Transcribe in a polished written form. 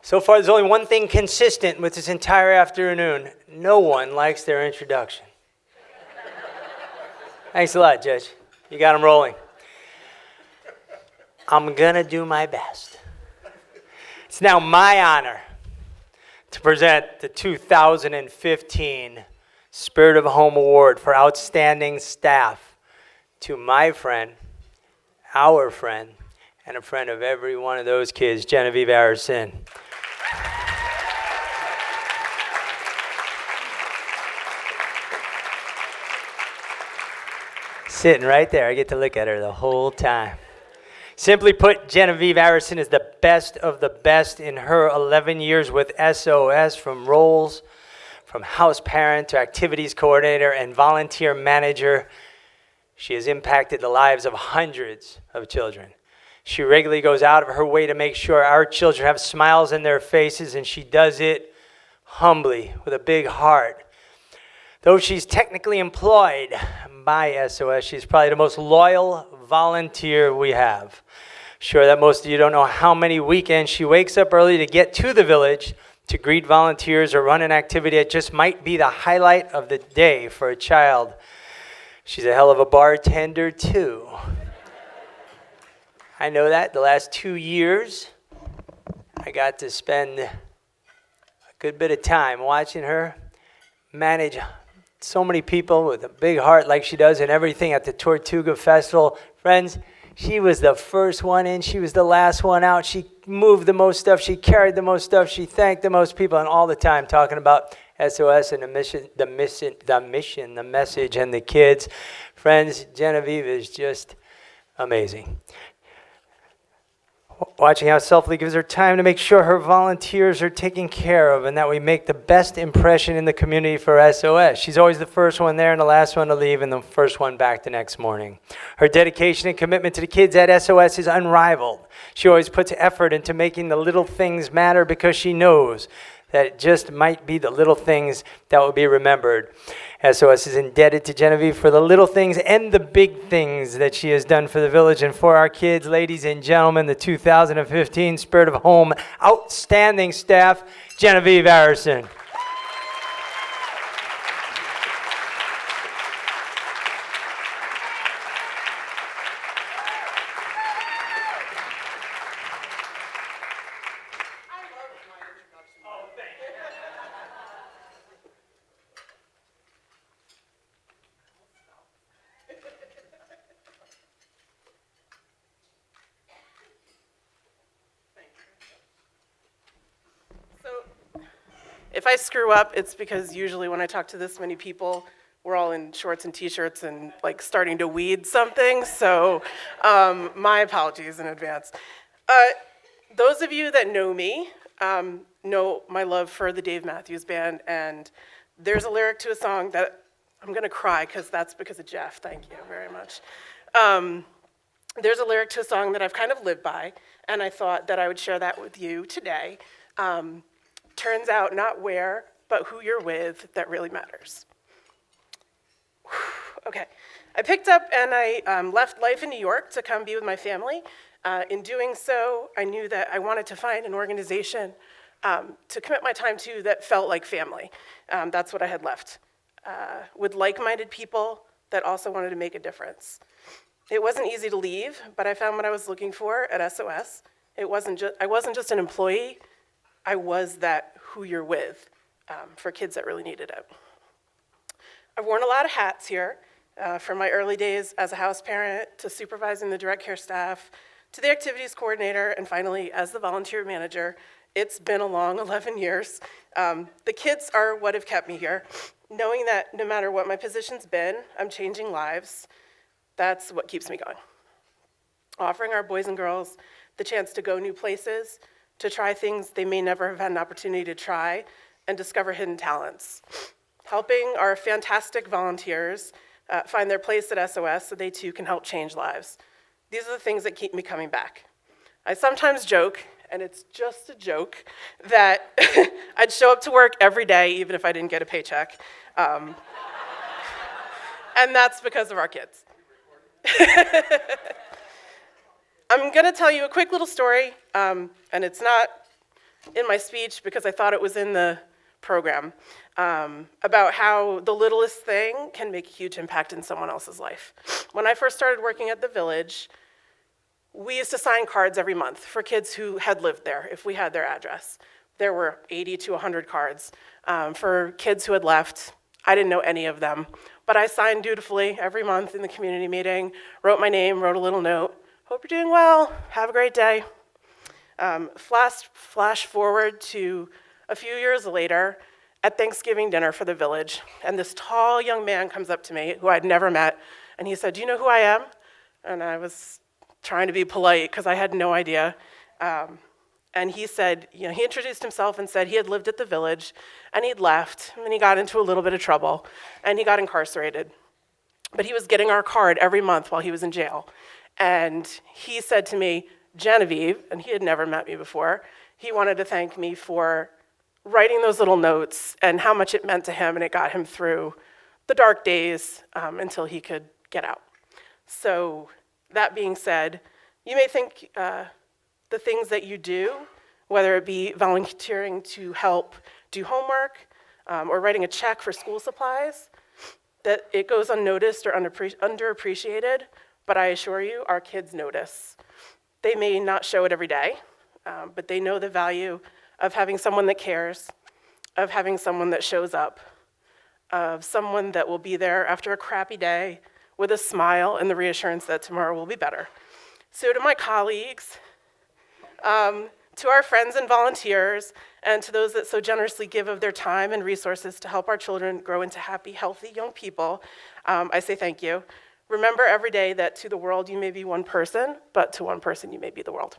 So far, there's only one thing consistent with this entire afternoon. No one likes their introduction. Thanks a lot, Judge. You got them rolling. I'm going to do my best. It's now my honor to present the 2015 Spirit of Home Award for Outstanding Staff to my friend, our friend, and a friend of every one of those kids, Genevieve Areson. Sitting right there. I get to look at her the whole time. Simply put, Genevieve Areson is the best of the best in her 11 years with SOS, from roles from house parent to activities coordinator and volunteer manager. She has impacted the lives of hundreds of children. She regularly goes out of her way to make sure our children have smiles in their faces, and she does it humbly with a big heart. Though she's technically employed by SOS, she's probably the most loyal volunteer we have. Sure that most of you don't know how many weekends she wakes up early to get to the village to greet volunteers or run an activity that just might be the highlight of the day for a child. She's a hell of a bartender too. I know that. The last 2 years, I got to spend a good bit of time watching her manage so many people with a big heart like she does and everything at the Tortuga Festival. Friends, she was the first one in. She was the last one out. She moved the most stuff. She carried the most stuff. She thanked the most people, and all the time talking about SOS and the message, and the kids. Friends, Genevieve is just amazing. Watching how selflessly gives her time to make sure her volunteers are taken care of and that we make the best impression in the community for SOS. She's always the first one there and the last one to leave and the first one back the next morning. Her dedication and commitment to the kids at SOS is unrivaled. She always puts effort into making the little things matter because she knows that it just might be the little things that will be remembered. SOS is indebted to Genevieve for the little things and the big things that she has done for the village and for our kids. Ladies and gentlemen, the 2015 Spirit of Home Outstanding Staff, Genevieve Areson. If I screw up, it's because usually when I talk to this many people, we're all in shorts and t-shirts and like starting to weed something, so my apologies in advance. Those of you that know me know my love for the Dave Matthews Band, and there's a lyric to a song that I'm gonna cry because that's because of Jeff, thank you very much. There's a lyric to a song that I've kind of lived by, and I thought that I would share that with you today. Turns out not where, but who you're with that really matters. Okay, I picked up and I left life in New York to come be with my family. In doing so, I knew that I wanted to find an organization to commit my time to that felt like family. That's what I had left, with like-minded people that also wanted to make a difference. It wasn't easy to leave, but I found what I was looking for at SOS. I wasn't just an employee. I was that who you're with for kids that really needed it. I've worn a lot of hats here, from my early days as a house parent to supervising the direct care staff to the activities coordinator and finally as the volunteer manager. It's been a long 11 years. The kids are what have kept me here. Knowing that no matter what my position's been, I'm changing lives. That's what keeps me going. Offering our boys and girls the chance to go new places, to try things they may never have had an opportunity to try, and discover hidden talents. Helping our fantastic volunteers find their place at SOS so they too can help change lives. These are the things that keep me coming back. I sometimes joke, and it's just a joke, that I'd show up to work every day even if I didn't get a paycheck. And that's because of our kids. I'm gonna tell you a quick little story, and it's not in my speech because I thought it was in the program, about how the littlest thing can make a huge impact in someone else's life. When I first started working at the Village, we used to sign cards every month for kids who had lived there, if we had their address. There were 80 to 100 cards. For kids who had left, I didn't know any of them, but I signed dutifully every month in the community meeting, wrote my name, wrote a little note, hope you're doing well, have a great day. Flash forward to a few years later at Thanksgiving dinner for the Village, and this tall young man comes up to me who I'd never met, and he said, "Do you know who I am?" And I was trying to be polite because I had no idea. And he said, he introduced himself and said he had lived at the Village, and he'd left, and he got into a little bit of trouble, and he got incarcerated. But he was getting our card every month while he was in jail. And he said to me, "Genevieve," and he had never met me before, he wanted to thank me for writing those little notes and how much it meant to him, and it got him through the dark days until he could get out. So that being said, you may think the things that you do, whether it be volunteering to help do homework or writing a check for school supplies, that it goes unnoticed or underappreciated, but I assure you, our kids notice. They may not show it every day, but they know the value of having someone that cares, of having someone that shows up, of someone that will be there after a crappy day with a smile and the reassurance that tomorrow will be better. So to my colleagues, to our friends and volunteers, and to those that so generously give of their time and resources to help our children grow into happy, healthy young people, I say thank you. Remember every day that to the world you may be one person, but to one person you may be the world.